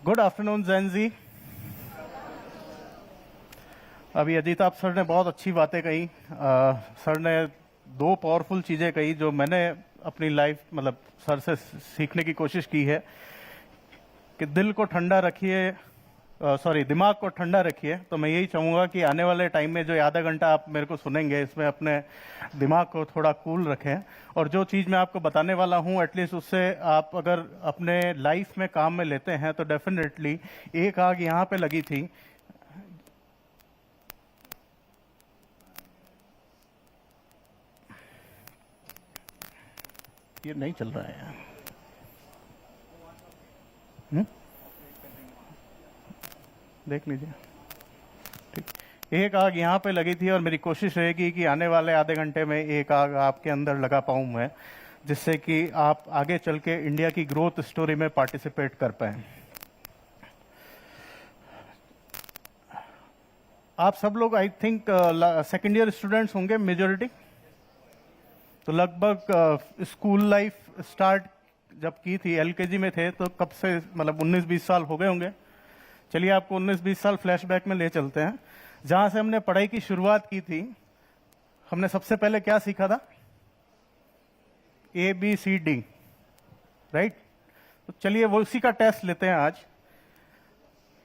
Good afternoon Jain ji. अभी अजीताभ sir ने बहुत अच्छी बातें कही। सर ने दो पावरफुल चीजें कही जो मैंने अपनी लाइफ सर से सीखने की कोशिश की है कि दिल को ठंडा रखिए, दिमाग को ठंडा रखिए। तो मैं यही चाहूंगा कि आने वाले टाइम में जो आधा घंटा आप मेरे को सुनेंगे, इसमें अपने दिमाग को थोड़ा कूल रखें और जो चीज़ मैं आपको बताने वाला हूं एटलीस्ट उससे आप अगर अपने लाइफ में काम में लेते हैं तो डेफिनेटली। एक आग यहाँ पे लगी थी, ये नहीं चल रहा है। देख लीजिए। ठीक, एक आग यहाँ पे लगी थी और मेरी कोशिश रहेगी कि आने वाले आधे घंटे में एक आग आपके अंदर लगा पाऊं मैं, जिससे कि आप आगे चल के इंडिया की ग्रोथ स्टोरी में पार्टिसिपेट कर पाए। आप सब लोग I think second year students होंगे मेजोरिटी। तो लगभग स्कूल लाइफ स्टार्ट जब की थी, एलकेजी में थे, तो कब से 19-20 साल हो गए होंगे। चलिए आपको 19-20 साल फ्लैशबैक में ले चलते हैं। जहां से हमने पढ़ाई की शुरुआत की थी, हमने सबसे पहले क्या सीखा था? ABCD, right. तो चलिए वो उसी का टेस्ट लेते हैं आज।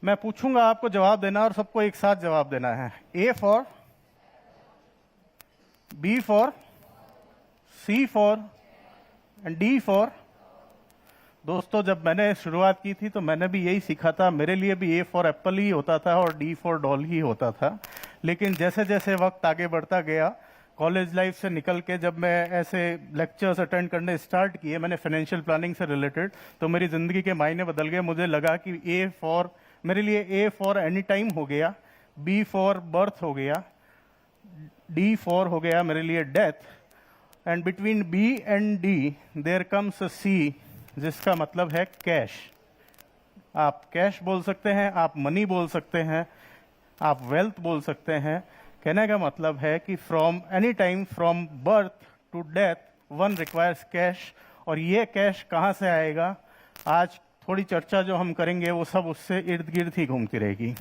मैं पूछूंगा, आपको जवाब देना और सबको एक साथ जवाब देना है। A for, B for, C for and D for. दोस्तों, जब मैंने शुरुआत की थी तो मैंने भी यही सीखा था। मेरे लिए भी A फॉर एप्पल ही होता था और D फॉर डॉल ही होता था। लेकिन जैसे जैसे वक्त आगे बढ़ता गया, कॉलेज लाइफ से निकल के जब मैं ऐसे लेक्चर्स अटेंड करने स्टार्ट किए, मैंने फाइनेंशियल प्लानिंग से रिलेटेड, तो मेरी जिंदगी के मायने बदल गए। मुझे लगा कि A फॉर, मेरे लिए A फॉर एनी टाइम हो गया, B फॉर बर्थ हो गया, D फॉर हो गया मेरे लिए death, and between B and D there comes a C, जिसका मतलब है कैश। आप कैश बोल सकते हैं, आप मनी बोल सकते हैं, आप वेल्थ बोल सकते हैं। कहने का मतलब है कि from any time, from birth to death, one requires cash. और ये कैश कहाँ से आएगा, आज थोड़ी चर्चा जो हम करेंगे वो सब उससे इर्द गिर्द ही घूमती रहेगी।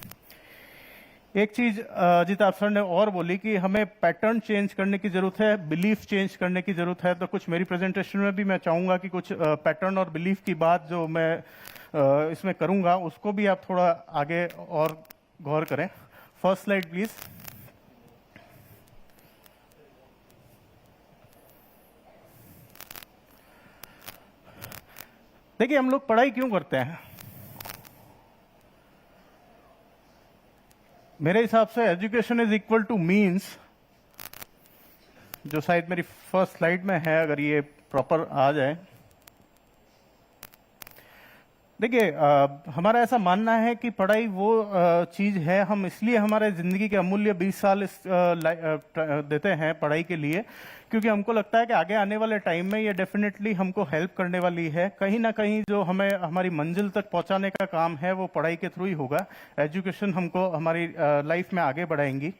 एक चीज अजीताभ सर ने और बोली कि हमें पैटर्न चेंज करने की जरूरत है, बिलीफ चेंज करने की जरूरत है। तो कुछ मेरी प्रेजेंटेशन में भी मैं चाहूंगा कि कुछ पैटर्न और बिलीफ की बात जो मैं इसमें करूंगा, उसको भी आप थोड़ा आगे और गौर करें। First slide please. देखिए, हम लोग पढ़ाई क्यों करते हैं? मेरे हिसाब से education is equal two means, जो शायद मेरी फर्स्ट स्लाइड में है, अगर ये प्रॉपर आ जाए। देखिए, हमारा ऐसा मानना है कि पढ़ाई वो चीज है, हम इसलिए हमारे जिंदगी के अमूल्य 20 साल देते हैं पढ़ाई के लिए, क्योंकि हमको लगता है कि आगे आने वाले टाइम में ये डेफिनेटली हमको हेल्प करने वाली है। कहीं ना कहीं जो हमें हमारी मंजिल तक पहुंचाने का काम है वो पढ़ाई के थ्रू ही होगा। एजुकेशन हमको हमारी लाइफ में आगे बढ़ाएंगी।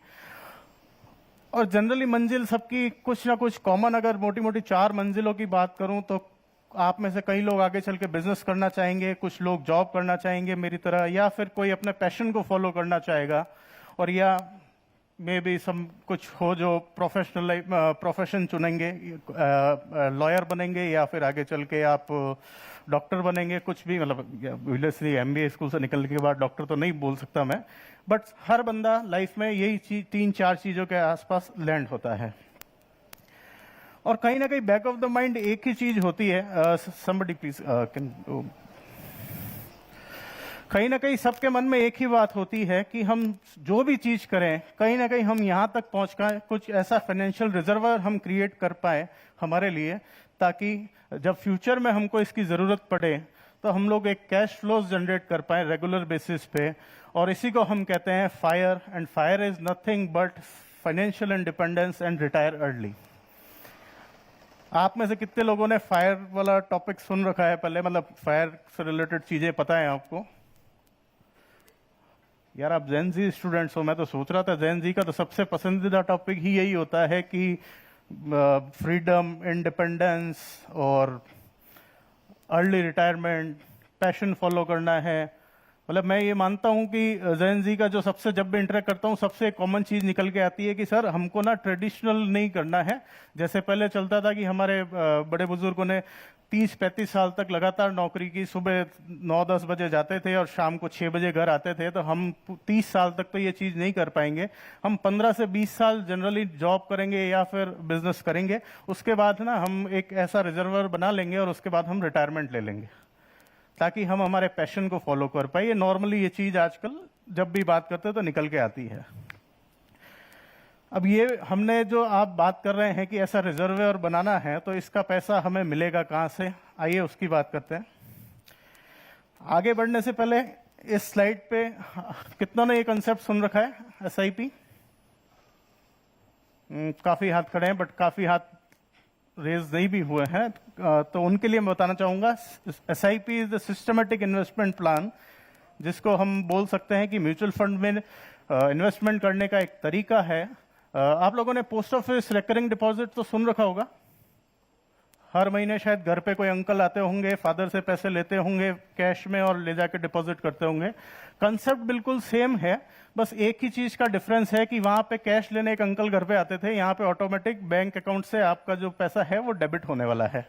और जनरली मंजिल सबकी कुछ ना कुछ कॉमन, अगर मोटी मोटी 4 मंजिलों की बात करूं तो आप में से कई लोग आगे चल के बिजनेस करना चाहेंगे, कुछ लोग जॉब करना चाहेंगे मेरी तरह, या फिर कोई अपने पैशन को फॉलो करना चाहेगा, और या मे बी सब कुछ हो जो प्रोफेशनल प्रोफेशन चुनेंगे, लॉयर बनेंगे या फिर आगे चल के आप डॉक्टर बनेंगे। कुछ भी ऑब्वियसली MBA स्कूल से निकलने के बाद डॉक्टर तो नहीं बोल सकता मैं, बट हर बंदा लाइफ में यही 3-4 चीजों के आसपास लैंड होता है। और कहीं ना कहीं बैक ऑफ द माइंड एक ही चीज होती है। Somebody please can. कहीं ना कहीं सबके मन में एक ही बात होती है कि हम जो भी चीज करें, कहीं ना कहीं हम यहां तक पहुंच पाए, कुछ ऐसा फाइनेंशियल रिजर्वर हम क्रिएट कर पाए हमारे लिए, ताकि जब फ्यूचर में हमको इसकी जरूरत पड़े तो हम लोग एक कैश फ्लोज जनरेट कर पाए रेगुलर बेसिस पे। और इसी को हम कहते हैं fire, and fire is nothing but financial independence and retire early. आप में से कितने लोगों ने फायर वाला टॉपिक सुन रखा है पहले? फायर से रिलेटेड चीजें पता है आपको? यार, आप जेन जी स्टूडेंट्स हो। मैं तो सोच रहा था जेन जी का तो सबसे पसंदीदा टॉपिक ही यही होता है कि फ्रीडम, इंडिपेंडेंस और अर्ली रिटायरमेंट, पैशन फॉलो करना है, मतलब मैं ये मानता हूं कि जैन जी का जो सबसे जब भी इंटरेक्ट करता हूं सबसे कॉमन चीज निकल के आती है कि सर हमको ना ट्रेडिशनल नहीं करना है। जैसे पहले चलता था कि हमारे बड़े बुजुर्गों ने 30-35 साल तक लगातार नौकरी की, सुबह 9-10 बजे जाते थे और शाम को 6 बजे घर आते थे, तो हम 30 साल तक तो ये चीज नहीं कर पाएंगे। हम 15 से 20 साल जनरली जॉब करेंगे या फिर बिजनेस करेंगे, उसके बाद ना हम एक ऐसा रिजर्वर बना लेंगे और उसके बाद हम रिटायरमेंट ले लेंगे ताकि हम हमारे पैशन को फॉलो कर पाए। नॉर्मली ये चीज आजकल जब भी बात करते हैं तो निकल के आती है। अब ये हमने जो आप बात कर रहे हैं कि ऐसा रिजर्वेयर बनाना है, तो इसका पैसा हमें मिलेगा कहां से, आइए उसकी बात करते हैं। आगे बढ़ने से पहले इस स्लाइड पे कितना ने ये कंसेप्ट सुन रखा है एसआईपी? काफी हाथ खड़े हैं, बट काफी हाथ रेज नहीं भी हुए हैं, तो उनके लिए मैं बताना चाहूंगा SIP is the systematic investment plan, जिसको हम बोल सकते हैं कि म्यूचुअल फंड में इन्वेस्टमेंट करने का एक तरीका है। आप लोगों ने पोस्ट ऑफिस रिकरिंग डिपॉजिट तो सुन रखा होगा। हर महीने शायद घर पे कोई अंकल आते होंगे, फादर से पैसे लेते होंगे कैश में और ले जाके डिपॉजिट करते होंगे। कंसेप्ट बिल्कुल सेम है, बस एक ही चीज का डिफरेंस है कि वहां पे कैश लेने एक अंकल घर पे आते थे, यहाँ पे ऑटोमेटिक बैंक अकाउंट से आपका जो पैसा है वो डेबिट होने वाला है।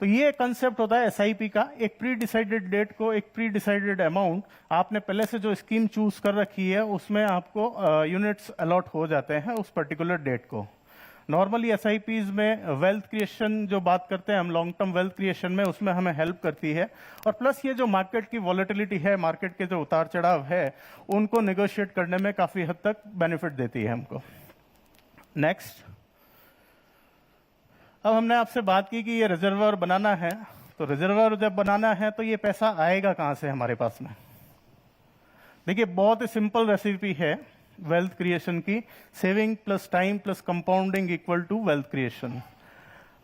तो ये कंसेप्ट होता है एसआईपी का। एक प्री डिसाइडेड डेट को, एक प्री डिसाइडेड अमाउंट, आपने पहले से जो स्कीम चूज कर रखी है उसमें आपको यूनिट्स अलॉट हो जाते हैं उस पर्टिकुलर डेट को। नॉर्मली एसआईपीज में वेल्थ क्रिएशन जो बात करते हैं हम, लॉन्ग टर्म वेल्थ क्रिएशन में, उसमें हमें हेल्प करती है। और प्लस ये जो मार्केट की वॉलेटिलिटी है, मार्केट के जो उतार चढ़ाव है, उनको नेगोशिएट करने में काफी हद तक बेनिफिट देती है हमको। नेक्स्ट, अब हमने आपसे बात की कि ये रिजर्वर बनाना है, तो रिजर्वर जब बनाना है तो ये पैसा आएगा कहां से हमारे पास में? देखिए बहुत ही सिंपल रेसिपी है वेल्थ क्रिएशन की, saving plus time plus compounding equal to wealth creation.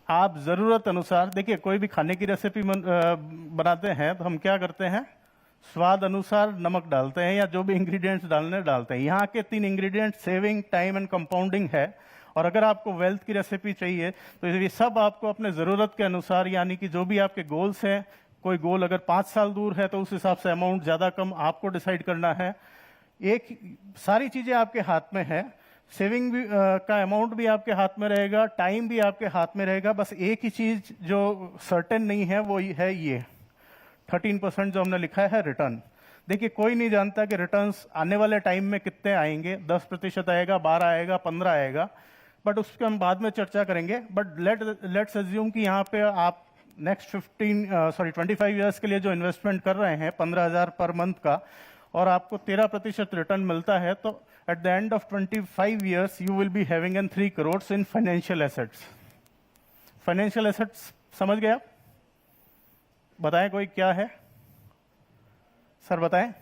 आप जरूरत अनुसार, देखिए कोई भी खाने की रेसिपी बनाते हैं तो हम क्या करते हैं, स्वाद अनुसार नमक डालते हैं या जो भी इंग्रेडिएंट्स डालने डालते हैं। यहाँ के 3 ingredient saving, time and compounding है। और अगर आपको वेल्थ की रेसिपी चाहिए तो ये सब आपको अपने जरूरत के अनुसार, यानी कि जो भी आपके गोल्स हैं, कोई गोल अगर 5 साल दूर है तो उस हिसाब से अमाउंट ज्यादा कम आपको डिसाइड करना है। एक सारी चीजें आपके हाथ में है, सेविंग भी का अमाउंट भी आपके हाथ में रहेगा, टाइम भी आपके हाथ में रहेगा। बस एक ही चीज जो सर्टेन नहीं है वो है ये 13% जो हमने लिखा है रिटर्न। देखिए कोई नहीं जानता कि रिटर्न्स आने वाले टाइम में कितने आएंगे, 10% आएगा, 12 आएगा, 15 आएगा, बट उसके हम बाद में चर्चा करेंगे। बट लेट्स अज्यूम कि यहाँ पे आप नेक्स्ट 25 ईयर्स के लिए जो इन्वेस्टमेंट कर रहे हैं 15,000 पर मंथ का, और आपको 13% रिटर्न मिलता है, तो at the end of 25 years you will be having an 3 crore in financial assets. Financial assets समझ गए आप? बताएं कोई क्या है? सर बताएं।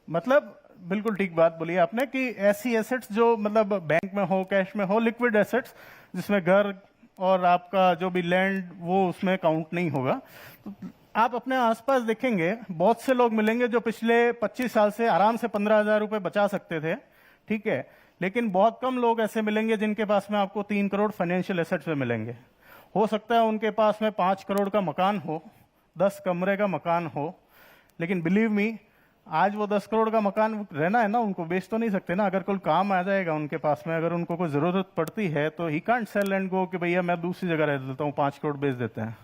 मतलब बिल्कुल ठीक बात बोली आपने कि ऐसी एसेट्स जो मतलब बैंक में हो, कैश में हो, लिक्विड एसेट्स, जिसमें घर और आपका जो भी लैंड वो उसमें काउंट नहीं होगा। तो आप अपने आसपास देखेंगे बहुत से लोग मिलेंगे जो पिछले 25 साल से आराम से 15,000 रुपए बचा सकते थे, ठीक है, लेकिन बहुत कम लोग ऐसे मिलेंगे जिनके पास में आपको 3 करोड़ फाइनेंशियल एसेट्स में मिलेंगे। हो सकता है उनके पास में 5 करोड़ का मकान हो, 10 कमरे का मकान हो, लेकिन बिलीव मी, आज वो 10 करोड़ का मकान रहना है ना, उनको बेच तो नहीं सकते ना। अगर कोई काम आ जाएगा उनके पास में, अगर उनको कोई जरूरत पड़ती है, तो he can't sell and go कि भैया मैं दूसरी जगह रह देता हूँ, 5 करोड़ बेच देते हैं।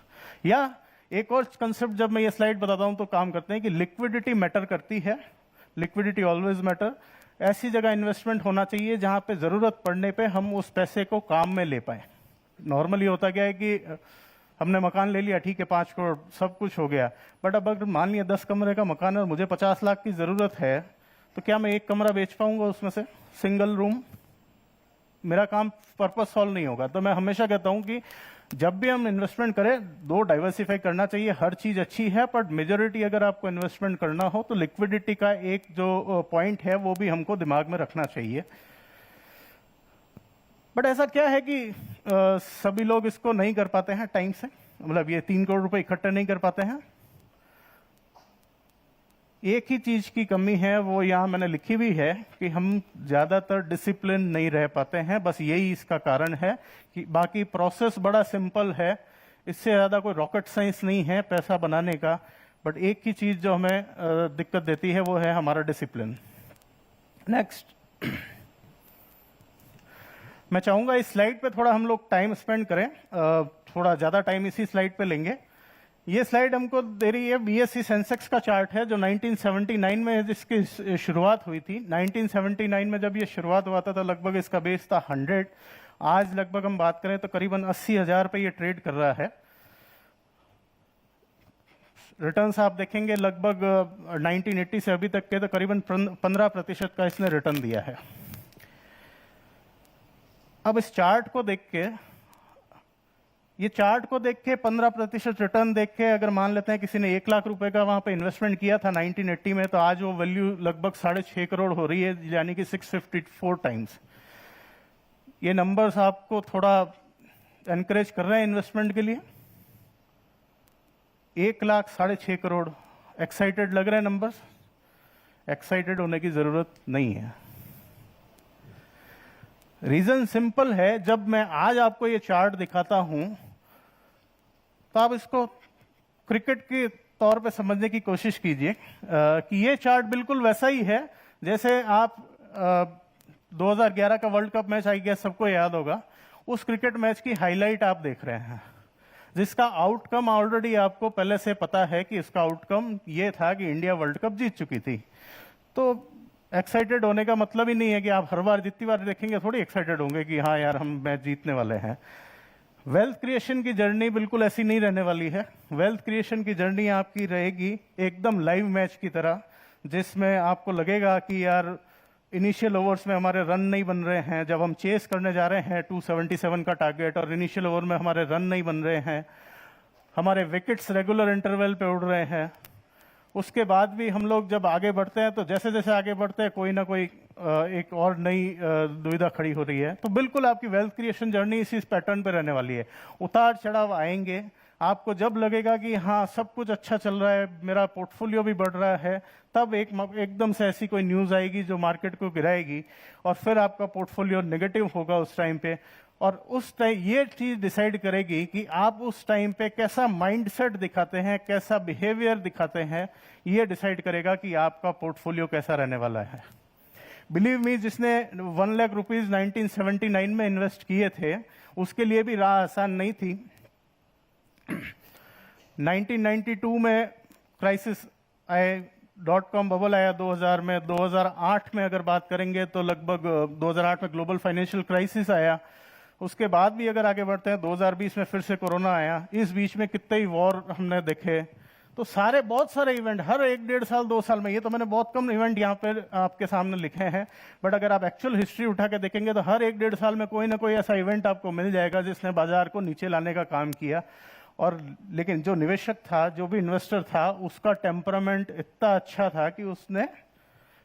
या एक और कंसेप्ट जब मैं ये स्लाइड बताता हूं तो काम करते हैं कि लिक्विडिटी मैटर करती है, लिक्विडिटी ऑलवेज मैटर। ऐसी जगह इन्वेस्टमेंट होना चाहिए जहां पे जरूरत पड़ने पे हम उस पैसे को काम में ले पाए। नॉर्मली होता क्या है कि हमने मकान ले लिया, ठीक है, 5 करोड़ सब कुछ हो गया, बट अब अगर मान लिया 10 कमरे का मकान है और मुझे 50 लाख की जरूरत है, तो क्या मैं एक कमरा बेच पाऊंगा उसमें से, सिंगल रूम? मेरा काम पर्पस सॉल्व नहीं होगा। तो मैं हमेशा कहता हूं कि जब भी हम इन्वेस्टमेंट करें, दो डाइवर्सिफाई करना चाहिए। हर चीज अच्छी है, बट मेजोरिटी अगर आपको इन्वेस्टमेंट करना हो तो लिक्विडिटी का एक जो पॉइंट है वो भी हमको दिमाग में रखना चाहिए। बट ऐसा क्या है कि सभी लोग इसको नहीं कर पाते हैं टाइम से, मतलब ये 3 करोड़ रुपए इकट्ठे नहीं कर पाते हैं। एक ही चीज की कमी है, वो यहाँ मैंने लिखी हुई है कि हम ज्यादातर डिसिप्लिन नहीं रह पाते हैं। बस यही इसका कारण है कि बाकी प्रोसेस बड़ा सिंपल है, इससे ज्यादा कोई रॉकेट साइंस नहीं है पैसा बनाने का। बट एक ही चीज जो हमें दिक्कत देती है वो है हमारा डिसिप्लिन। नेक्स्ट, मैं चाहूंगा इस स्लाइड पे थोड़ा हम लोग टाइम स्पेंड करें, थोड़ा ज्यादा टाइम इसी स्लाइड पे लेंगे। ये स्लाइड हमको दे रही है बीएसई सेंसेक्स का चार्ट है, जो 1979 में जिसकी शुरुआत हुई थी। 1979 में जब ये शुरुआत हुआ था तो लगभग इसका बेस था 100। आज लगभग हम बात करें तो करीबन 80,000 पे ये ट्रेड कर रहा है। रिटर्न्स आप देखेंगे लगभग 1980 से अभी तक के तो करीबन 15% का इसने रिटर्न दिया है। अब इस चार्ट को देख के, ये चार्ट को देख के 15% रिटर्न देख के अगर मान लेते हैं किसी ने 1 लाख रुपए का वहां पे इन्वेस्टमेंट किया था 1980 में, तो आज वो वैल्यू लगभग 6.5 करोड़ हो रही है, यानी कि 654 टाइम्स। ये नंबर्स आपको थोड़ा एनकरेज कर रहे हैं इन्वेस्टमेंट के लिए। 1 लाख 6.5 करोड़, एक्साइटेड लग रहे हैं नंबर्स? एक्साइटेड होने की जरूरत नहीं है। रीजन सिंपल है, जब मैं आज आपको ये चार्ट दिखाता हूं तो आप इसको क्रिकेट के तौर पे समझने की कोशिश कीजिए कि ये चार्ट बिल्कुल वैसा ही है जैसे आप 2011 का world cup match, I guess सबको याद होगा, उस क्रिकेट मैच की हाईलाइट आप देख रहे हैं, जिसका आउटकम ऑलरेडी आपको पहले से पता है कि इसका आउटकम ये था कि इंडिया वर्ल्ड कप जीत चुकी थी। तो एक्साइटेड होने का मतलब ही नहीं है कि आप हर बार जितनी बार देखेंगे थोड़ी एक्साइटेड होंगे कि हाँ यार हम मैच जीतने वाले हैं। वेल्थ क्रिएशन की जर्नी बिल्कुल ऐसी नहीं रहने वाली है। वेल्थ क्रिएशन की जर्नी आपकी रहेगी एकदम लाइव मैच की तरह, जिसमें आपको लगेगा कि यार इनिशियल ओवर्स में हमारे रन नहीं बन रहे हैं, जब हम चेस करने जा रहे हैं 277 का टारगेट और इनिशियल ओवर में हमारे रन नहीं बन रहे हैं, हमारे विकेट्स रेगुलर इंटरवल पे उड़ रहे हैं। उसके बाद भी हम लोग जब आगे बढ़ते हैं तो जैसे जैसे आगे बढ़ते हैं कोई ना कोई एक और नई दुविधा खड़ी हो रही है। तो बिल्कुल आपकी वेल्थ क्रिएशन जर्नी इसी पैटर्न पे रहने वाली है। उतार चढ़ाव आएंगे, आपको जब लगेगा कि हाँ सब कुछ अच्छा चल रहा है, मेरा पोर्टफोलियो भी बढ़ रहा है, तब एकदम से ऐसी कोई न्यूज आएगी जो मार्केट को गिराएगी और फिर आपका पोर्टफोलियो नेगेटिव होगा उस टाइम पे। और उस टाइम ये चीज डिसाइड करेगी कि आप उस टाइम पे कैसा माइंडसेट दिखाते हैं, कैसा बिहेवियर दिखाते हैं, ये डिसाइड करेगा कि आपका पोर्टफोलियो कैसा रहने वाला है। बिलीव मी, जिसने 1 लाख रुपीज 1979 में इन्वेस्ट किए थे उसके लिए भी राह आसान नहीं थी। 1992 में क्राइसिस आए, .com बबल आया 2000 में, 2008 में अगर बात करेंगे तो लगभग 2008 में ग्लोबल फाइनेंशियल क्राइसिस आया। उसके बाद भी अगर आगे बढ़ते हैं 2020 में फिर से कोरोना आया। इस बीच में कितने ही वॉर हमने देखे। तो बहुत सारे इवेंट हर 1-1.5 साल 2 साल में, ये तो मैंने बहुत कम इवेंट यहाँ पे आपके सामने लिखे हैं, बट अगर आप एक्चुअल हिस्ट्री उठा के देखेंगे तो हर 1-1.5 साल में कोई ना कोई ऐसा इवेंट आपको मिल जाएगा जिसने बाजार को नीचे लाने का काम किया। और लेकिन जो निवेशक था, जो भी इन्वेस्टर था, उसका टेम्परामेंट इतना अच्छा था कि उसने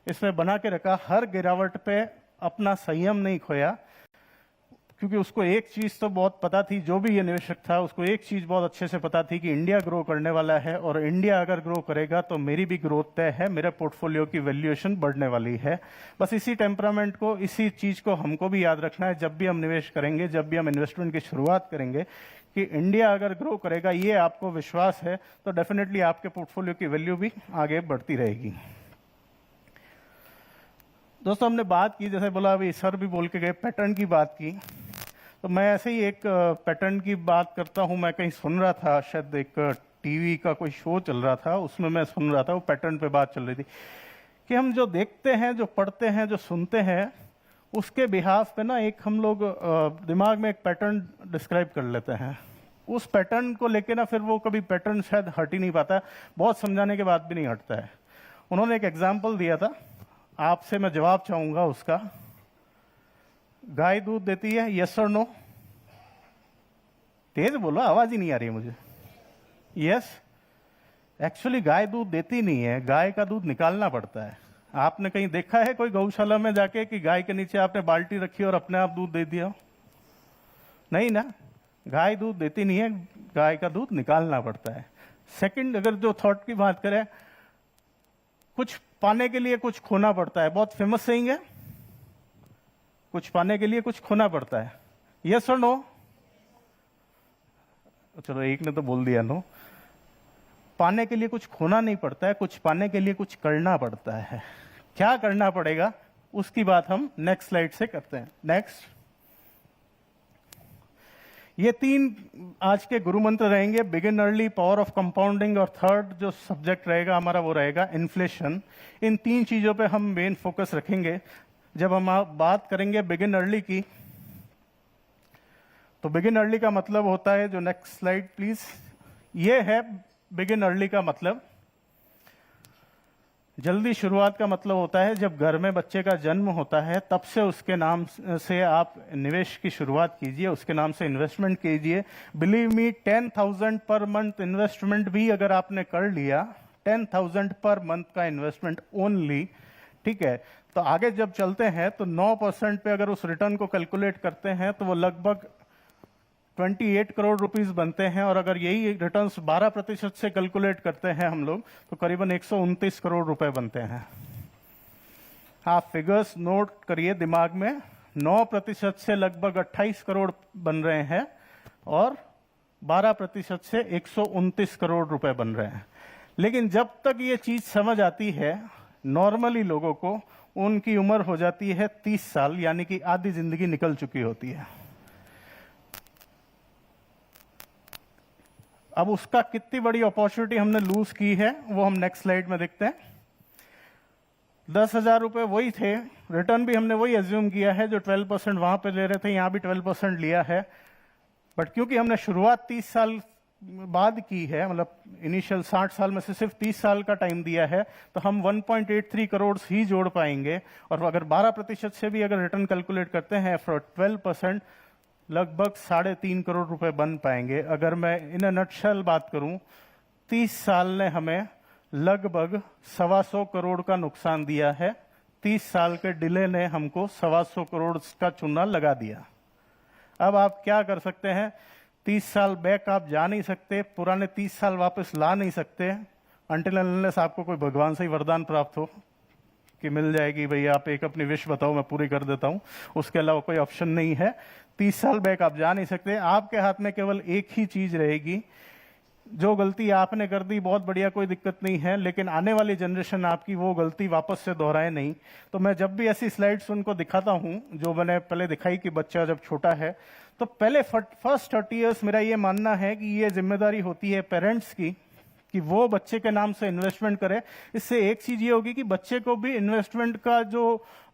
इसमें बना के रखा, हर गिरावट पे अपना संयम नहीं खोया, क्योंकि उसको एक चीज तो बहुत पता थी, जो भी ये निवेशक था उसको एक चीज बहुत अच्छे से पता थी कि इंडिया ग्रो करने वाला है और इंडिया अगर ग्रो करेगा तो मेरी भी ग्रोथ तय है, मेरे पोर्टफोलियो की वैल्यूएशन बढ़ने वाली है। बस इसी टेम्परामेंट को, इसी चीज को हमको भी याद रखना है जब भी हम निवेश करेंगे, जब भी हम इन्वेस्टमेंट की शुरुआत करेंगे, कि इंडिया अगर ग्रो करेगा, ये आपको विश्वास है, तो डेफिनेटली आपके पोर्टफोलियो की वैल्यू भी आगे बढ़ती रहेगी। दोस्तों, हमने बात की, जैसे बोला अभी सर भी बोल के गए, पैटर्न की बात की, तो मैं ऐसे ही एक पैटर्न की बात करता हूं। मैं कहीं सुन रहा था, शायद एक टीवी का कोई शो चल रहा था, उसमें मैं सुन रहा था, वो पैटर्न पे बात चल रही थी कि हम जो देखते हैं, जो पढ़ते हैं, जो सुनते हैं, उसके बिहाफ पे ना एक हम लोग दिमाग में एक पैटर्न डिस्क्राइब कर लेते हैं। उस पैटर्न को लेके ना फिर वो कभी पैटर्न शायद हट ही नहीं पाता, बहुत समझाने के बाद भी नहीं हटता है। उन्होंने एक एग्जाम्पल दिया था, आपसे मैं जवाब चाहूंगा उसका। गाय दूध देती है, यस और नो? तेज बोलो, आवाज ही नहीं आ रही है मुझे। यस, एक्चुअली गाय दूध देती नहीं है, गाय का दूध निकालना पड़ता है। आपने कहीं देखा है कोई गौशाला में जाके कि गाय के नीचे आपने बाल्टी रखी और अपने आप दूध दे दिया? नहीं ना, गाय दूध देती नहीं है, गाय का दूध निकालना पड़ता है। सेकंड, अगर जो थॉट की बात करें, कुछ पाने के लिए कुछ खोना पड़ता है, बहुत फेमस सेइंग है, कुछ पाने के लिए कुछ खोना पड़ता है। यस और नो? चलो एक ने तो बोल दिया नो। पाने के लिए कुछ खोना नहीं पड़ता है, कुछ पाने के लिए कुछ करना पड़ता है। क्या करना पड़ेगा उसकी बात हम नेक्स्ट स्लाइड से करते हैं। नेक्स्ट, ये 3 आज के गुरु मंत्र रहेंगे, begin early, power of compounding, और थर्ड जो सब्जेक्ट रहेगा हमारा वो रहेगा इन्फ्लेशन। इन 3 चीजों पे हम मेन फोकस रखेंगे। जब हम बात करेंगे बिगिन अर्ली की, तो बिगिन अर्ली का मतलब होता है, जो नेक्स्ट स्लाइड प्लीज, ये है बिगिन अर्ली का मतलब। जल्दी शुरुआत का मतलब होता है जब घर में बच्चे का जन्म होता है तब से उसके नाम से आप निवेश की शुरुआत कीजिए, उसके नाम से इन्वेस्टमेंट कीजिए। Believe me, 10,000 per month investment भी अगर आपने कर लिया, 10,000 पर मंथ का इन्वेस्टमेंट ओनली, ठीक है, तो आगे जब चलते हैं तो 9% पे अगर उस रिटर्न को कैलकुलेट करते हैं तो वो लगभग 28 करोड़ रुपीस बनते हैं। और अगर यही रिटर्न्स 12% से कैलकुलेट करते हैं हम लोग तो करीबन 129 करोड़ रुपए बनते हैं। आप फिगर्स नोट करिए दिमाग में, 9% से लगभग 28 करोड़ बन रहे हैं और 12% से 129 करोड़ रुपए बन रहे हैं। लेकिन जब तक ये चीज समझ आती है नॉर्मली लोगों को, उनकी उम्र हो जाती है 30 साल, यानी कि आधी जिंदगी निकल चुकी होती है। अब उसका कितनी बड़ी अपॉर्चुनिटी हमने लूज की है वो हम नेक्स्ट स्लाइड में देखते हैं। 10,000 रुपए वही थे, रिटर्न भी हमने वही एज्यूम किया है जो 12% वहां पे ले रहे थे, यहां भी 12% लिया है। बट क्योंकि हमने शुरुआत 30 साल बाद की है, मतलब इनिशियल 60 साल में से सिर्फ 30 साल का टाइम दिया है, तो हम 1.83 करोड़ ही जोड़ पाएंगे। और अगर 12% से भी अगर रिटर्न कैलकुलेट करते हैं फॉर 12%, लगभग 3.5 करोड़ रुपए बन पाएंगे। अगर मैं इन अ नटशेल बात करूं, 30 साल ने हमें लगभग 125 करोड़ का नुकसान दिया है। 30 साल के डिले ने हमको 125 करोड़ का चूना लगा दिया। अब आप क्या कर सकते हैं? 30 साल बैक आप जा नहीं सकते, पुराने 30 साल वापस ला नहीं सकते, अनटिल अनलेस आपको कोई भगवान से ही वरदान प्राप्त हो कि मिल जाएगी, भाई आप एक अपनी विश बताओ मैं पूरी कर देता हूं। उसके अलावा कोई ऑप्शन नहीं है। 30 साल बैक आप जा नहीं सकते। आपके हाथ में केवल एक ही चीज रहेगी, जो गलती आपने कर दी बहुत बढ़िया, कोई दिक्कत नहीं है, लेकिन आने वाली जनरेशन आपकी वो गलती वापस से दोहराए नहीं। तो मैं जब भी ऐसी स्लाइड्स उनको दिखाता हूं, जो मैंने पहले दिखाई कि बच्चा जब छोटा है, तो पहले फर्स्ट 30 ईयर्स मेरा ये मानना है कि ये जिम्मेदारी होती है पेरेंट्स की कि वो बच्चे के नाम से इन्वेस्टमेंट करे। इससे एक चीज ये होगी कि बच्चे को भी इन्वेस्टमेंट का जो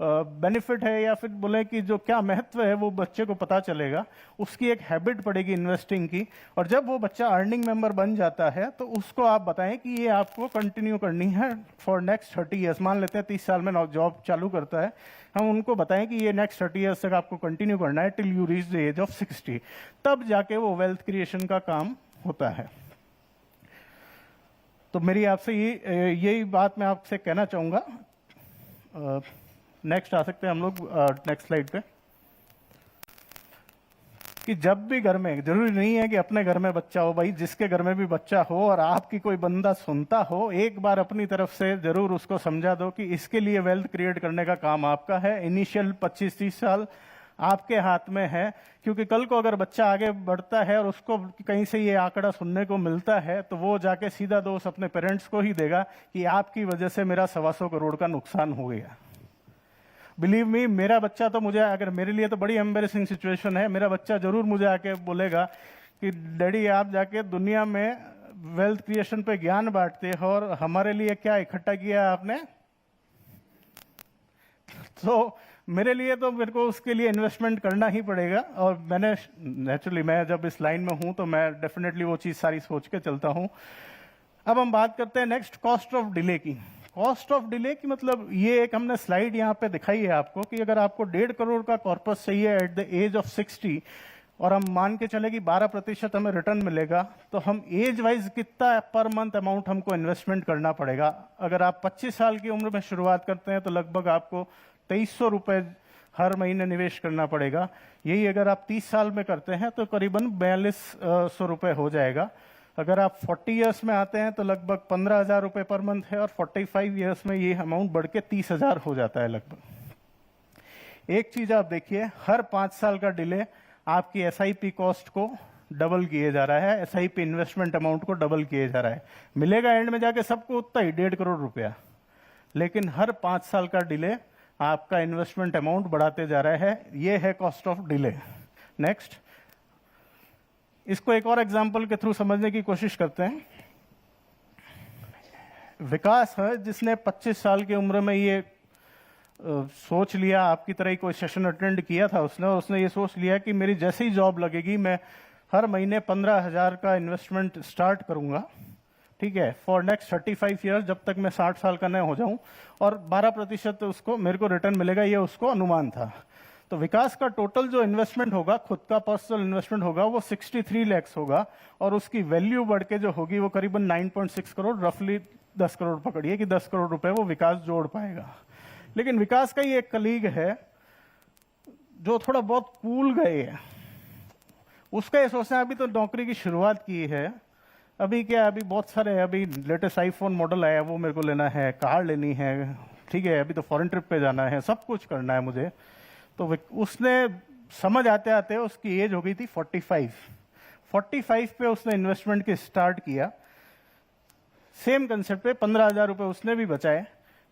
बेनिफिट है या फिर बोले कि जो क्या महत्व है वो बच्चे को पता चलेगा, उसकी एक हैबिट पड़ेगी इन्वेस्टिंग की। और जब वो बच्चा अर्निंग मेंबर बन जाता है तो उसको आप बताएं कि ये आपको कंटिन्यू करनी है फॉर नेक्स्ट 30 ईयर्स। मान लेते हैं 30 साल में जॉब चालू करता है, हम उनको बताएं कि ये नेक्स्ट 30 ईयर्स तक आपको कंटिन्यू करना है till you reach the age of 60। तब जाके वो वेल्थ क्रिएशन का काम होता है। तो मेरी आपसे यही बात मैं आपसे कहना चाहूंगा। नेक्स्ट आ सकते हैं हम लोग नेक्स्ट स्लाइड पे, कि जब भी घर में, जरूरी नहीं है कि अपने घर में बच्चा हो, भाई जिसके घर में भी बच्चा हो और आपकी कोई बंदा सुनता हो, एक बार अपनी तरफ से जरूर उसको समझा दो कि इसके लिए वेल्थ क्रिएट करने का काम आपका है। इनिशियल 25-30 साल आपके हाथ में है, क्योंकि कल को अगर बच्चा आगे बढ़ता है और उसको कहीं से ये आंकड़ा सुनने को मिलता है तो वो जाके सीधा दोष अपने पेरेंट्स को ही देगा कि आपकी वजह से मेरा 125 करोड़ का नुकसान हो गया। बिलीव मी, मेरा बच्चा तो मुझे, अगर मेरे लिए तो बड़ी एम्बेरसिंग सिचुएशन है, मेरा बच्चा जरूर मुझे आके बोलेगा कि डैडी आप जाके दुनिया में वेल्थ क्रिएशन पे ज्ञान बांटते हो और हमारे लिए क्या इकट्ठा किया आपने। तो मेरे लिए तो मेरे को उसके लिए इन्वेस्टमेंट करना ही पड़ेगा। और मैंने नेचुरली, मैं जब इस लाइन में हूं तो मैं डेफिनेटली वो चीज सारी सोच के चलता हूं। अब हम बात करते हैं नेक्स्ट, कॉस्ट ऑफ डिले की। कॉस्ट ऑफ डिले की मतलब ये एक हमने स्लाइड यहाँ पे दिखाई है आपको कि अगर आपको 1.5 करोड़ का कॉर्पस चाहिए एट द एज ऑफ 60 और हम मान के चले कि 12% हमें रिटर्न मिलेगा, तो हम एज वाइज कितना पर मंथ अमाउंट हमको इन्वेस्टमेंट करना पड़ेगा। अगर आप 25 साल की उम्र में शुरुआत करते हैं तो लगभग आपको 2300 रुपए हर महीने निवेश करना पड़ेगा। यही अगर आप 30 साल में करते हैं तो करीबन 4200 रुपए हो जाएगा। अगर आप 40 इयर्स में आते हैं तो लगभग 15,000 रुपए पर मंथ है, और 45 इयर्स में ये अमाउंट बढ़ के 30,000 हो जाता है लगभग। एक चीज आप देखिए, हर 5 साल का डिले आपकी एसआईपी कॉस्ट को डबल किए जा रहा है, एसआईपी इन्वेस्टमेंट अमाउंट को डबल किए जा रहा है। मिलेगा एंड में जाके सबको उतना ही 1.5 करोड़ रुपया, लेकिन हर 5 साल का डिले आपका इन्वेस्टमेंट अमाउंट बढ़ाते जा रहा है। ये है कॉस्ट ऑफ डिले। नेक्स्ट, इसको एक और एग्जांपल के थ्रू समझने की कोशिश करते हैं। विकास है जिसने 25 साल की उम्र में ये सोच लिया, आपकी तरह ही कोई सेशन अटेंड किया था उसने ये सोच लिया कि मेरी जैसे ही जॉब लगेगी मैं हर महीने 15,000 का इन्वेस्टमेंट स्टार्ट करूंगा, ठीक है, फॉर नेक्स्ट 35 ईयर्स, जब तक मैं 60 साल का न हो जाऊं, और 12% उसको मेरे को रिटर्न मिलेगा, ये उसको अनुमान था। तो विकास का टोटल जो इन्वेस्टमेंट होगा, खुद का पर्सनल इन्वेस्टमेंट होगा, वो 63 लाख होगा, और उसकी वैल्यू बढ़ के जो होगी वो करीबन 9.6 करोड़, रफली 10 करोड़ पकड़िए कि 10 करोड़ रुपए वो विकास जोड़ पाएगा। लेकिन विकास का ही एक कलीग है जो थोड़ा बहुत कूल गए है, उसका ये सोचना है अभी तो नौकरी की शुरुआत की है, अभी क्या, अभी बहुत सारे, अभी लेटेस्ट आईफोन मॉडल आया वो मेरे को लेना है, कार लेनी है, ठीक है, अभी तो फॉरेन ट्रिप पे जाना है, सब कुछ करना है मुझे। तो उसने समझ आते आते उसकी एज हो गई थी 45 पे उसने इन्वेस्टमेंट की स्टार्ट किया। सेम कंसेप्ट पे 15,000 रुपए उसने भी बचाए,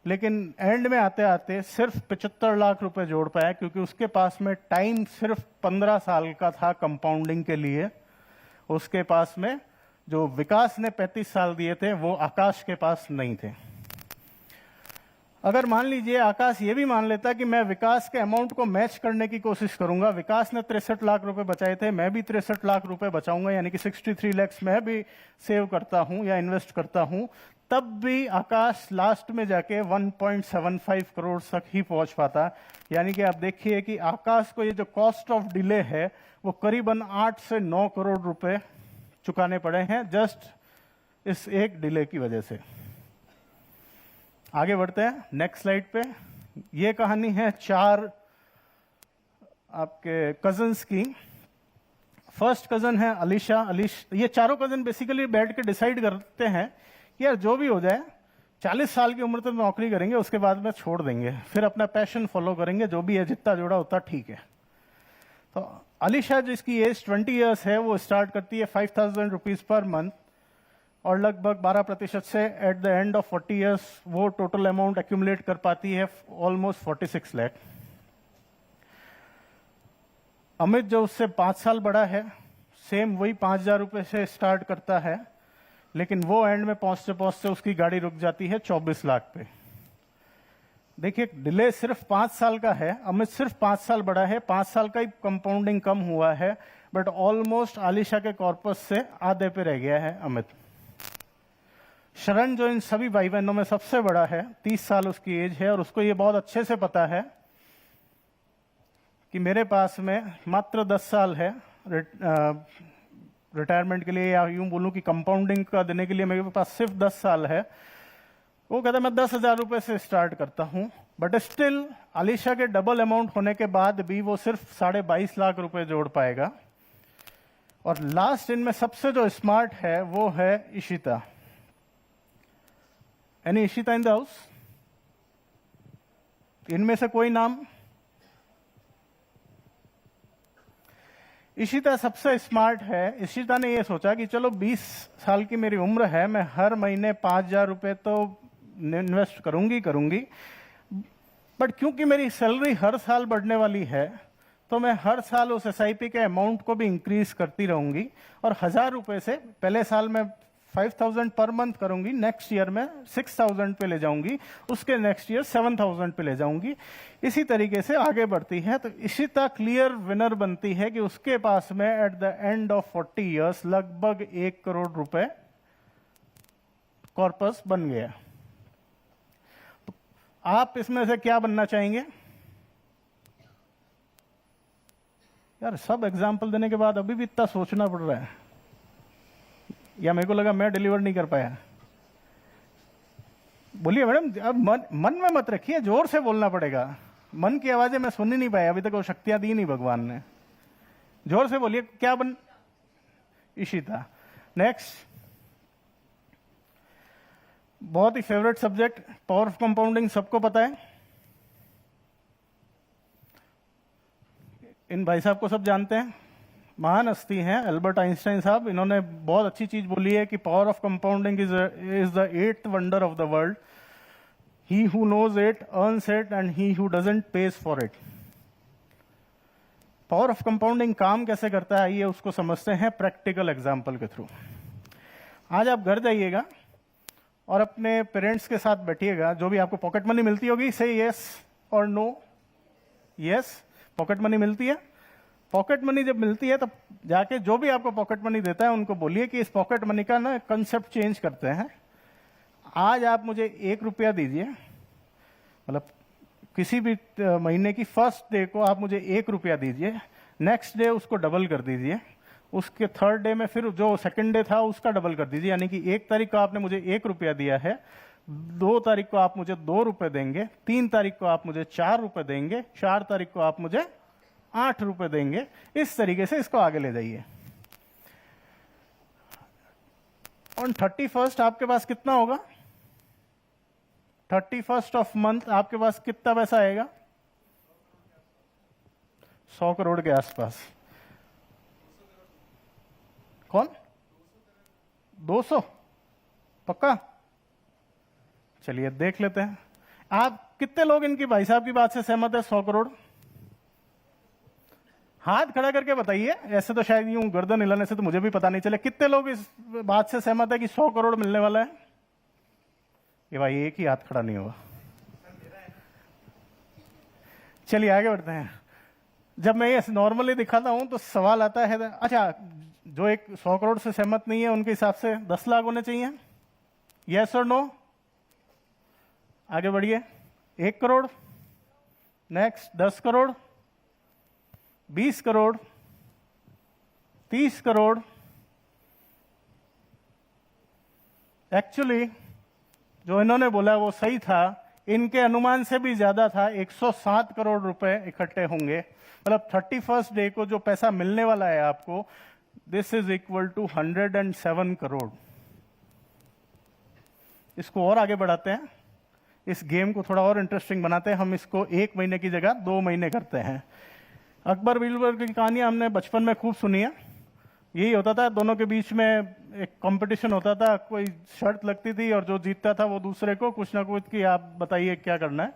लेकिन एंड में आते आते सिर्फ 75 लाख रुपए जोड़ पाया, क्योंकि उसके पास में टाइम सिर्फ 15 साल का था कंपाउंडिंग के लिए। उसके पास में जो विकास ने 35 साल दिए थे वो आकाश के पास नहीं थे। अगर मान लीजिए आकाश ये भी मान लेता कि मैं विकास के अमाउंट को मैच करने की कोशिश करूंगा, विकास ने 63 लाख रुपए बचाए थे, मैं भी 63 लाख रुपए बचाऊंगा, यानी कि 63 लाख मैं भी सेव करता हूं या इन्वेस्ट करता हूं, तब भी आकाश लास्ट में जाके 1.75 करोड़ तक ही पहुंच पाता। यानी कि आप देखिए कि आकाश को ये जो कॉस्ट ऑफ डिले है वो करीबन 8 से 9 करोड़ रुपए चुकाने पड़े हैं जस्ट इस एक डिले की वजह से। आगे बढ़ते हैं नेक्स्ट स्लाइड पे। ये कहानी है 4 आपके कजन्स की। फर्स्ट कजन है अलीशा। ये चारों कजन बेसिकली बैठ के डिसाइड करते हैं कि यार जो भी हो जाए 40 साल की उम्र तक नौकरी करेंगे, उसके बाद में छोड़ देंगे, फिर अपना पैशन फॉलो करेंगे, जो भी है जितना जोड़ा उतना ठीक है। तो अलीशा जिसकी एज 20 ईयर्स है वो स्टार्ट करती है 5,000 रुपीज पर मंथ, और लगभग 12% से at the end of 40 years वो टोटल अमाउंट एक्यूमुलेट कर पाती है ऑलमोस्ट 46 लाख। अमित जो उससे 5 साल बड़ा है, सेम वही 5,000 रुपए से स्टार्ट करता है, लेकिन वो एंड में पहुंचते पहुंचते उसकी गाड़ी रुक जाती है 24 लाख पे। देखिए डिले सिर्फ 5 साल का है, अमित सिर्फ 5 साल बड़ा है, 5 साल का ही कंपाउंडिंग कम हुआ है, बट ऑलमोस्ट आलिशा के कॉर्पस से आधे पे रह गया है अमित। शरण जो इन सभी भाई बहनों में सबसे बड़ा है, 30 साल उसकी एज है, और उसको ये बहुत अच्छे से पता है कि मेरे पास में मात्र 10 साल है रिटायरमेंट के लिए, या यूं बोलूं कि कंपाउंडिंग का देने के लिए मेरे पास सिर्फ 10 साल है। वो कहता मैं 10,000 रुपए से स्टार्ट करता हूं, बट स्टिल आलिशा के डबल अमाउंट होने के बाद भी वो सिर्फ 22.5 लाख रुपए जोड़ पाएगा। और लास्ट इनमें सबसे जो स्मार्ट है वो है Ishita. Any Ishita in the house? इनमें से कोई नाम? इशिता सबसे स्मार्ट है। इशिता ने यह सोचा कि चलो 20 साल की मेरी उम्र है, मैं हर महीने 5,000 रुपए तो इन्वेस्ट करूंगी, बट क्योंकि मेरी सैलरी हर साल बढ़ने वाली है तो मैं हर साल उस एसआईपी के अमाउंट को भी इंक्रीज करती रहूंगी, और 1,000 रुपए से पहले साल में 5,000 पर मंथ करूंगी, नेक्स्ट ईयर में 6,000 पे ले जाऊंगी, उसके नेक्स्ट ईयर 7,000 पे ले जाऊंगी। इसी तरीके से आगे बढ़ती है। तो इशिता क्लियर विनर बनती है कि उसके पास में at the end of 40 years लगभग 1 करोड़ रुपए कॉर्पस बन गया। तो आप इसमें से क्या बनना चाहेंगे? यार सब एग्जाम्पल देने के बाद अभी भी इतना सोचना पड़ रहा है, या मेरे को लगा मैं डिलीवर नहीं कर पाया? बोलिए मैडम, अब मन में मत रखिए, जोर से बोलना पड़ेगा। मन की आवाजें मैं सुन ही नहीं पाया, अभी तक वो शक्तियां दी नहीं भगवान ने। जोर से बोलिए क्या बन? इशिता। नेक्स्ट। बहुत ही favourite subject, power of compounding सबको पता है। इन भाई साहब को सब जानते हैं, महान हस्ती हैं एल्बर्ट आइंस्टाइन साहब। इन्होंने बहुत अच्छी चीज बोली है कि power of compounding is the eighth wonder of the world. He who knows it earns it and he who doesn't pays for it. Power of compounding काम कैसे करता है, आइए उसको समझते हैं प्रैक्टिकल एग्जाम्पल के थ्रू। आज आप घर जाइएगा और अपने पेरेंट्स के साथ बैठिएगा, जो भी आपको पॉकेट मनी मिलती होगी, से यस और नो। यस, पॉकेट मनी मिलती है। पॉकेट मनी जब मिलती है तब जाके जो भी आपको पॉकेट मनी देता है उनको बोलिए कि इस पॉकेट मनी का ना कंसेप्ट चेंज करते हैं। आज आप मुझे 1 रुपया दीजिए, मतलब किसी भी महीने की फर्स्ट डे को आप मुझे 1 रुपया दीजिए, नेक्स्ट डे उसको डबल कर दीजिए, उसके थर्ड डे में फिर जो सेकंड डे था उसका डबल कर दीजिए। यानी कि 1 तारीख को आपने मुझे 1 रुपया दिया है, 2 तारीख को आप मुझे 2 रुपए देंगे, 3 तारीख को आप मुझे 4 रुपए देंगे, 4 तारीख को आप मुझे 8 रुपए देंगे। इस तरीके से इसको आगे ले जाइए। ऑन 31st आपके पास कितना होगा? 31st ऑफ मंथ आपके पास कितना पैसा आएगा? 100 करोड़ के आसपास। कौन? 200? पक्का? चलिए देख लेते हैं। आप कितने लोग इनकी भाई साहब की बात से सहमत है? 100 करोड़ हाथ खड़ा करके बताइए। ऐसे तो शायद यूं गर्दन हिलाने से तो मुझे भी पता नहीं चले। कितने लोग इस बात से सहमत है कि 100 करोड़ मिलने वाला है? ये भाई एक ही हाथ खड़ा नहीं होगा। चलिए आगे बढ़ते हैं। जब मैं ये नॉर्मली दिखाता हूं तो सवाल आता है, अच्छा जो एक 100 करोड़ से सहमत नहीं है उनके हिसाब से 10 लाख होने चाहिए, यस और नो? आगे बढ़िए। 1 करोड़, नेक्स्ट 10 करोड़, 20 करोड़, 30 करोड़। एक्चुअली जो इन्होंने बोला वो सही था, इनके अनुमान से भी ज्यादा था। 107 करोड़ रुपए इकट्ठे होंगे। मतलब 31st डे को जो पैसा मिलने वाला है आपको, this is equal to 107 crore. इसको और आगे बढ़ाते हैं, इस गेम को थोड़ा और इंटरेस्टिंग बनाते हैं। हम इसको 1 महीने की जगह 2 महीने करते हैं। अकबर बीरबल की कहानी हमने बचपन में खूब सुनी है। यही होता था, दोनों के बीच में एक कंपटीशन होता था, कोई शर्त लगती थी और जो जीतता था वो दूसरे को कुछ ना कुछ कि आप बताइए क्या करना है।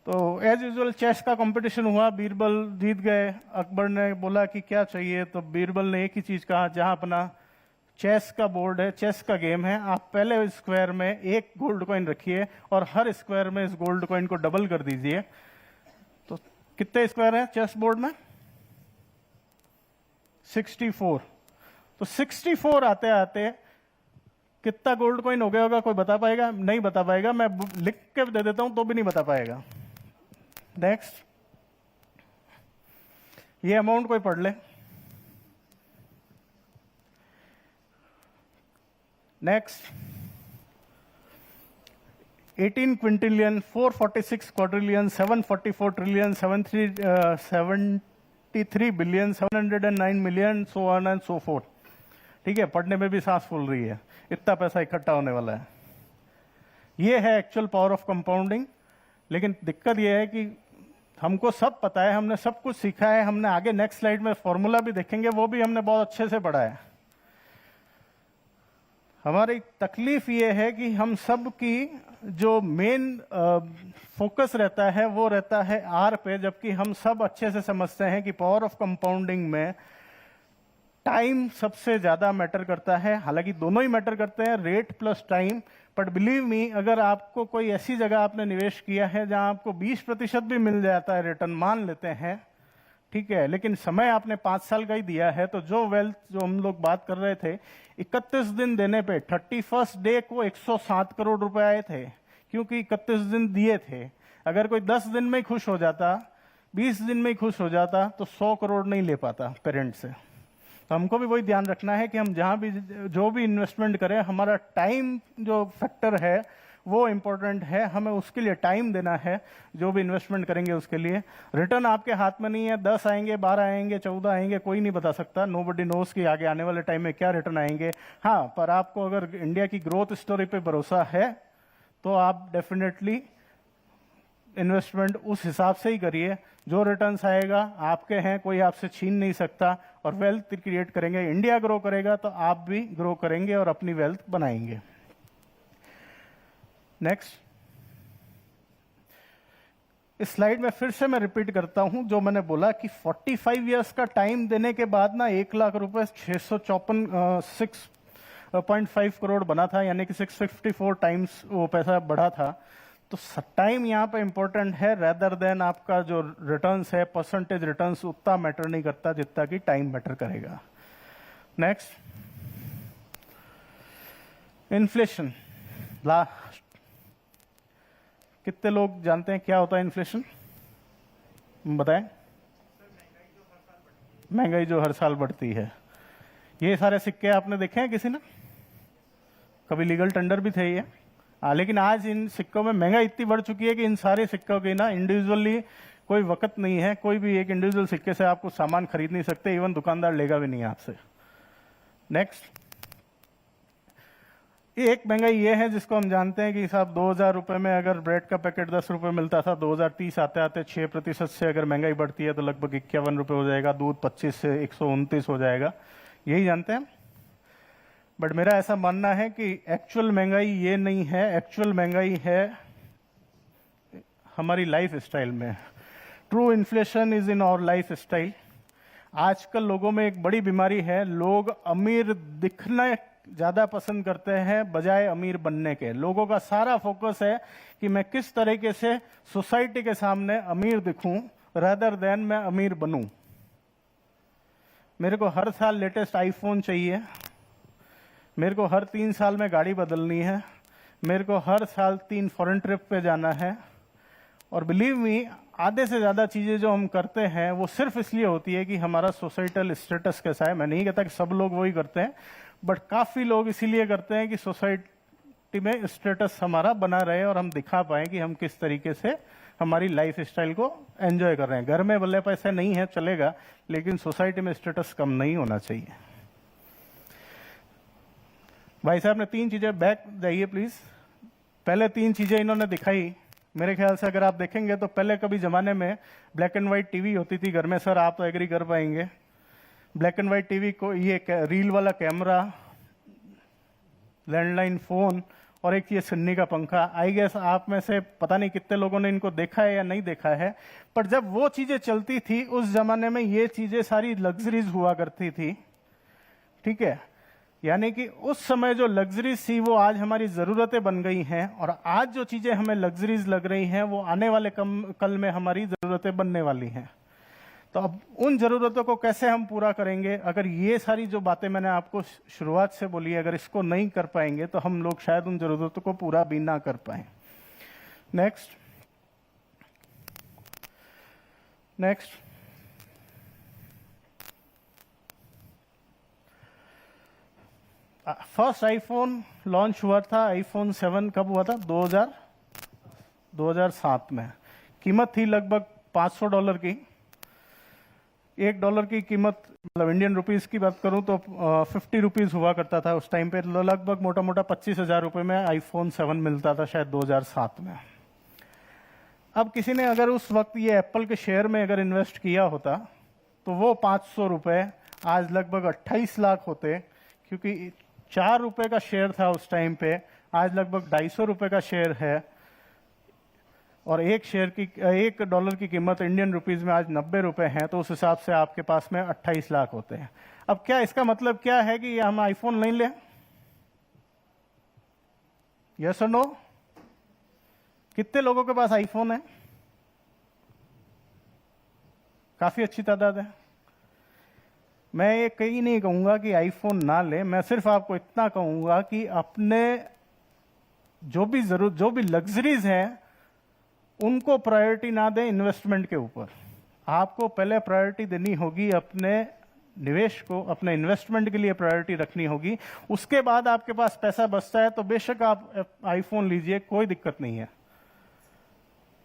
तो एज यूजुअल चेस का कंपटीशन हुआ, बीरबल जीत गए। अकबर ने बोला कि क्या चाहिए, तो बीरबल ने एक ही चीज कहा, जहां अपना चेस का बोर्ड है, चेस का गेम है, आप पहले स्क्वायर में 1 गोल्ड कॉइन रखिए और हर स्क्वायर में इस गोल्ड कॉइन को डबल कर दीजिए। तो कितने स्क्वायर हैं चेस बोर्ड में? 64। तो 64 आते आते कितना गोल्ड कॉइन हो गया होगा? कोई बता पाएगा? नहीं बता पाएगा। मैं लिख के दे देता हूं तो भी नहीं बता पाएगा। नेक्स्ट, ये अमाउंट कोई पढ़ ले। Next, 18 Quintillion, 446 quadrillion, 744 trillion, 73 billion, 709 million, so on and so fourth. ठीक है, पढ़ने में भी सांस फूल रही है, इतना पैसा इकट्ठा होने वाला है। ये है एक्चुअल पावर ऑफ कंपाउंडिंग। लेकिन दिक्कत यह है कि हमको सब पता है, हमने सब कुछ सीखा है, हमने आगे नेक्स्ट स्लाइड में फॉर्मूला भी देखेंगे, वो भी हमने बहुत अच्छे से पढ़ा है। हमारी तकलीफ ये है कि हम सब की जो मेन फोकस रहता है वो रहता है आर पे, जबकि हम सब अच्छे से समझते हैं कि पावर ऑफ कंपाउंडिंग में टाइम सबसे ज्यादा मैटर करता है। हालांकि दोनों ही मैटर करते हैं, rate plus time. But believe me, अगर आपको कोई ऐसी जगह आपने निवेश किया है जहां आपको 20% भी मिल जाता है रिटर्न, मान लेते हैं, ठीक है, लेकिन समय आपने 5 साल का ही दिया है, तो जो वेल्थ जो हम लोग बात कर रहे थे, 31 दिन देने पे 31st डे को 107 करोड़ रुपए आए थे, क्योंकि 31 दिन दिए थे। अगर कोई 10 दिन में ही खुश हो जाता, 20 दिन में ही खुश हो जाता, तो 100 करोड़ नहीं ले पाता पेरेंट से। तो हमको भी वही ध्यान रखना है कि हम जहां भी जो भी इन्वेस्टमेंट करें, हमारा टाइम जो फैक्टर है वो इंपॉर्टेंट है, हमें उसके लिए टाइम देना है, जो भी इन्वेस्टमेंट करेंगे उसके लिए। रिटर्न आपके हाथ में नहीं है, 10 आएंगे, 12 आएंगे, 14 आएंगे, कोई नहीं बता सकता। नोबडी नोस कि आगे आने वाले टाइम में क्या रिटर्न आएंगे। हाँ, पर आपको अगर इंडिया की ग्रोथ स्टोरी पे भरोसा है तो आप डेफिनेटली इन्वेस्टमेंट उस हिसाब से ही करिए। जो रिटर्न्स आएगा आपके हैं, कोई आपसे छीन नहीं सकता, और वेल्थ क्रिएट करेंगे। इंडिया ग्रो करेगा तो आप भी ग्रो करेंगे और अपनी वेल्थ बनाएंगे। नेक्स्ट, इस स्लाइड में फिर से मैं रिपीट करता हूं जो मैंने बोला कि 45 इयर्स का टाइम देने के बाद ना 1 लाख रुपए 6.5 करोड़ बना था, यानी कि 654 टाइम्स वो पैसा बढ़ा था। तो टाइम यहाँ पे इंपॉर्टेंट है, रेदर देन आपका जो रिटर्न्स है, परसेंटेज रिटर्न्स उतना मैटर नहीं करता जितना कि टाइम मैटर करेगा। Next, inflation. लास्ट, कितने लोग जानते हैं क्या होता है इन्फ्लेशन? बताएं। महंगाई जो हर साल बढ़ती है। ये सारे सिक्के आपने देखे हैं किसी ने? कभी लीगल टेंडर भी थे ये। लेकिन आज इन सिक्कों में महंगाई इतनी बढ़ चुकी है कि इन सारे सिक्कों की ना इंडिविजुअली कोई वक्त नहीं है। कोई भी एक इंडिविजुअल सिक्के से आप कुछ सामान खरीद नहीं सकते, इवन दुकानदार लेगा भी नहीं आपसे। नेक्स्ट, एक महंगाई ये है जिसको हम जानते हैं कि साहब 2000 रुपए में अगर ब्रेड का पैकेट 10 रुपए मिलता था, 2030 आते आते 6% से अगर महंगाई बढ़ती है तो लगभग 51 रुपए हो जाएगा। दूध 25 से 129 हो जाएगा, यही जानते हैं। बट मेरा ऐसा मानना है कि एक्चुअल महंगाई ये नहीं है, एक्चुअल महंगाई है हमारी लाइफ स्टाइल में। True inflation is in our life style. आजकल लोगों में एक बड़ी बीमारी है, लोग अमीर दिखना ज्यादा पसंद करते हैं बजाय अमीर बनने के। लोगों का सारा फोकस है कि मैं किस तरीके से सोसाइटी के सामने अमीर दिखूं, रादर देन मैं अमीर बनूं। मेरे को हर साल लेटेस्ट आईफोन चाहिए, मेरे को हर 3 साल में गाड़ी बदलनी है, मेरे को हर साल 3 फॉरेन ट्रिप पे जाना है। और बिलीव मी, आधे से ज्यादा चीजें जो हम करते हैं वो सिर्फ इसलिए होती है कि हमारा सोसाइटल स्टेटस कैसा है। मैं नहीं कहता कि सब लोग वही करते हैं, बट काफी लोग इसीलिए करते हैं कि सोसाइटी में स्टेटस हमारा बना रहे और हम दिखा पाए कि हम किस तरीके से हमारी लाइफ स्टाइल को एंजॉय कर रहे हैं। घर में भले पैसे नहीं है चलेगा, लेकिन सोसाइटी में स्टेटस कम नहीं होना चाहिए। भाई साहब ने 3 चीजें, बैक जाइए प्लीज। पहले 3 चीजें इन्होंने दिखाई। मेरे ख्याल से अगर आप देखेंगे तो पहले कभी जमाने में ब्लैक एंड व्हाइट टीवी होती थी घर में। सर आप तो एग्री कर पाएंगे। ब्लैक एंड व्हाइट टीवी को ये रील वाला कैमरा, लैंडलाइन फोन और एक ये सन्नी का पंखा। आई गेस आप में से पता नहीं कितने लोगों ने इनको देखा है या नहीं देखा है, पर जब वो चीजें चलती थी उस जमाने में ये चीजें सारी लग्जरीज हुआ करती थी। ठीक है, यानी कि उस समय जो लग्जरीज थी वो आज हमारी जरूरतें बन गई हैं, और आज जो चीजें हमें लग्जरीज लग रही हैं वो आने वाले कल में हमारी जरूरतें बनने वाली हैं। तो अब उन जरूरतों को कैसे हम पूरा करेंगे? अगर ये सारी जो बातें मैंने आपको शुरुआत से बोली, अगर इसको नहीं कर पाएंगे तो हम लोग शायद उन जरूरतों को पूरा भी ना कर पाए। नेक्स्ट, फर्स्ट आईफोन लॉन्च हुआ था, आईफोन 7 कब हुआ था? 2007 में। कीमत थी लगभग $500 की। $1 की कीमत, मतलब इंडियन रुपीस की बात करूं तो 50 रुपीज हुआ करता था उस टाइम पे। लगभग मोटा मोटा 25,000 रुपए में आईफोन 7 मिलता था शायद 2007 में। अब किसी ने अगर उस वक्त ये एप्पल के शेयर में अगर इन्वेस्ट किया होता तो वो 500 रुपए आज लगभग 28 लाख होते, क्योंकि 4 रुपए का शेयर था उस टाइम पे, आज लगभग 250 रुपए का शेयर है। और $1 की कीमत इंडियन रुपीज में आज 90 रुपए है, तो उस हिसाब से आपके पास में 28 लाख होते हैं। अब क्या इसका मतलब क्या है कि हम आईफोन नहीं लें? यस और नो? कितने लोगों के पास आईफोन है? काफी अच्छी तादाद है। मैं ये कहीं नहीं कहूंगा कि आईफोन ना ले, मैं सिर्फ आपको इतना कहूंगा कि अपने जो भी लग्जरीज हैं उनको प्रायोरिटी ना दें इन्वेस्टमेंट के ऊपर। आपको पहले प्रायोरिटी देनी होगी अपने निवेश को, अपने इन्वेस्टमेंट के लिए प्रायोरिटी रखनी होगी। उसके बाद आपके पास पैसा बचता है तो बेशक आप आईफोन लीजिए, कोई दिक्कत नहीं है।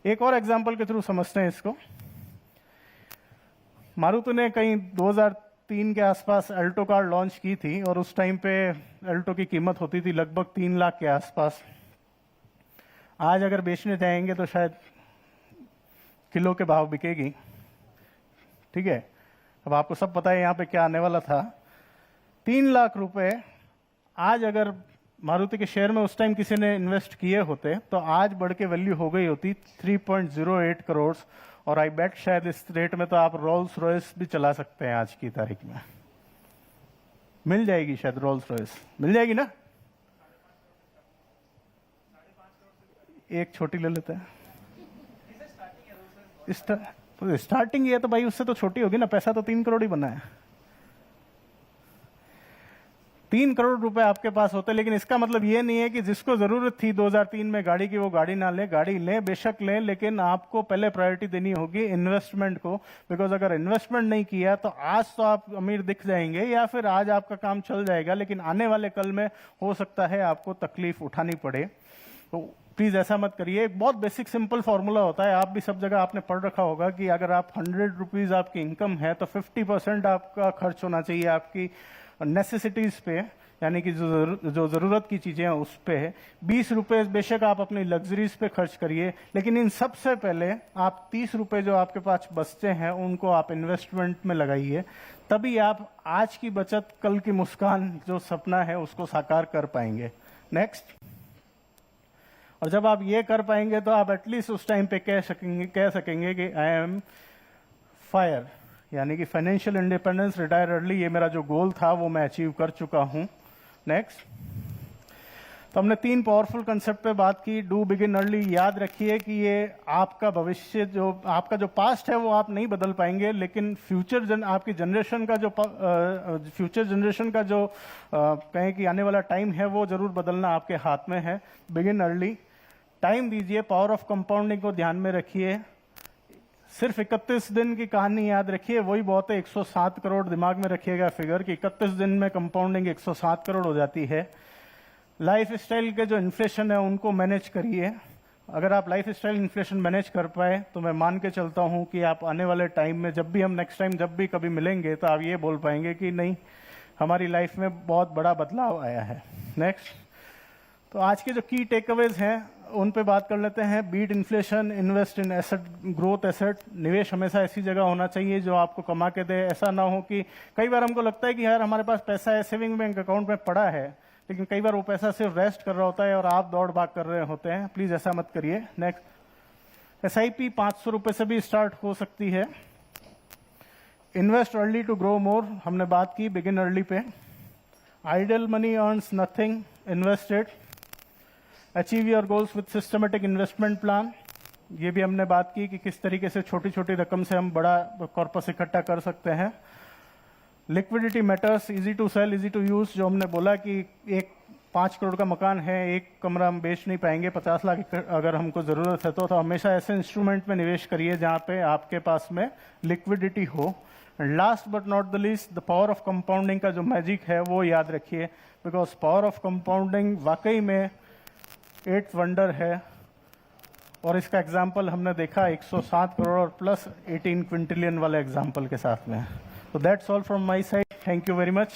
एक और एग्जांपल के थ्रू समझते हैं इसको। मारुति ने कहीं 2003 के आसपास अल्टो कार लॉन्च की थी और उस टाइम पे अल्टो की कीमत होती थी लगभग 3 लाख के आसपास। आज अगर बेचने जाएंगे तो शायद किलो के भाव बिकेगी। ठीक है, अब आपको सब पता है यहाँ पे क्या आने वाला था। 3 लाख रुपए आज अगर मारुति के शेयर में उस टाइम किसी ने इन्वेस्ट किए होते तो आज बढ़ के वैल्यू हो गई होती 3.08 करोड़। और आई बेट शायद इस रेट में तो आप रोल्स रॉयस भी चला सकते हैं। आज की तारीख में मिल जाएगी, शायद रोल्स रॉयस मिल जाएगी ना। एक छोटी ले लेते हैं। स्टार्टिंग ये तो भाई उससे तो छोटी होगी ना, पैसा तो 3 करोड़ ही बना है। 3 करोड़ रुपए आपके पास होते, लेकिन इसका मतलब ये नहीं है कि जिसको जरूरत थी 2003 में गाड़ी की वो गाड़ी ना ले। गाड़ी ले, बेशक ले, लेकिन आपको पहले प्रायोरिटी देनी होगी इन्वेस्टमेंट को। बिकॉज अगर इन्वेस्टमेंट नहीं किया तो आज तो आप अमीर दिख जाएंगे या फिर आज आपका काम चल जाएगा, लेकिन आने वाले कल में हो सकता है आपको तकलीफ उठानी पड़े। तो प्लीज ऐसा मत करिए। एक बहुत बेसिक सिंपल फॉर्मूला होता है, आप भी सब जगह आपने पढ़ रखा होगा कि अगर आप 100 रुपीज आपकी इनकम है तो 50% आपका खर्च होना चाहिए आपकी नेसेसिटीज पे, यानी कि जो जरूरत की चीजें हैं उस पे। 20 रुपए बेशक आप अपनी लग्जरीज पे खर्च करिए, लेकिन इन सबसे पहले आप 30 रुपए जो आपके पास बचते हैं उनको आप इन्वेस्टमेंट में लगाइए। तभी आप आज की बचत, कल की मुस्कान, जो सपना है उसको साकार कर पाएंगे। नेक्स्ट। और जब आप ये कर पाएंगे तो आप एटलीस्ट उस टाइम पे कह सकेंगे कि आई एम फायर, यानी कि फाइनेंशियल इंडिपेंडेंस, रिटायर अर्ली। ये मेरा जो गोल था वो मैं अचीव कर चुका हूं। नेक्स्ट। तो हमने 3 पावरफुल कंसेप्ट पे बात की। Do begin early. याद रखिए कि ये आपका भविष्य, जो आपका जो पास्ट है वो आप नहीं बदल पाएंगे, लेकिन आपकी जनरेशन का जो फ्यूचर जनरेशन का जो कहें कि आने वाला टाइम है वो जरूर बदलना आपके हाथ में है। Begin early. टाइम दीजिए। पावर ऑफ कंपाउंडिंग को ध्यान में रखिए। सिर्फ 31 दिन की कहानी याद रखिए, वही बहुत है। 107 करोड़ दिमाग में रखिएगा फिगर, कि 31 दिन में कंपाउंडिंग 107 करोड़ हो जाती है। लाइफ स्टाइल के जो इन्फ्लेशन है उनको मैनेज करिए। अगर आप लाइफ स्टाइल इन्फ्लेशन मैनेज कर पाए तो मैं मान के चलता हूं कि आप आने वाले टाइम में जब भी हम नेक्स्ट टाइम जब भी कभी मिलेंगे तो आप ये बोल पाएंगे कि नहीं, हमारी लाइफ में बहुत बड़ा बदलाव आया है। नेक्स्ट। तो आज के जो की टेकअवेज हैं उन पे बात कर लेते हैं। Beat inflation, invest in asset, growth asset. निवेश हमेशा ऐसी जगह होना चाहिए जो आपको कमा के दे। ऐसा ना हो कि कई बार हमको लगता है कि यार हमारे पास पैसा है, सेविंग बैंक अकाउंट में पड़ा है, लेकिन कई बार वो पैसा सिर्फ रेस्ट कर रहा होता है और आप दौड़ भाग कर रहे होते हैं। प्लीज ऐसा मत करिए। नेक्स्ट। SIP 500 रुपए से भी स्टार्ट हो सकती है। Invest early to grow more, हमने बात की बिगिन अर्ली पे। Idle money earns nothing, invest it. Achieve your goals with systematic investment plan, ये भी हमने बात की कि किस तरीके से छोटी छोटी रकम से हम बड़ा कॉर्पस इकट्ठा कर सकते हैं। Liquidity matters, easy to sell, easy to use, जो हमने बोला कि एक 5 करोड़ का मकान है, एक कमरा हम बेच नहीं पाएंगे, 50 लाख अगर हमको जरूरत है तो हमेशा ऐसे इंस्ट्रूमेंट में निवेश करिए जहां पे आपके पास में लिक्विडिटी हो। And last but not the least, the power of compounding का जो मैजिक है वो याद रखिए, बिकॉज पावर ऑफ कंपाउंडिंग वाकई में 8th वंडर है। और इसका एग्जाम्पल हमने देखा 107 करोड़ और प्लस 18 क्विंटिलियन वाले एग्जाम्पल के साथ में। So that's all from my side. Thank you very much.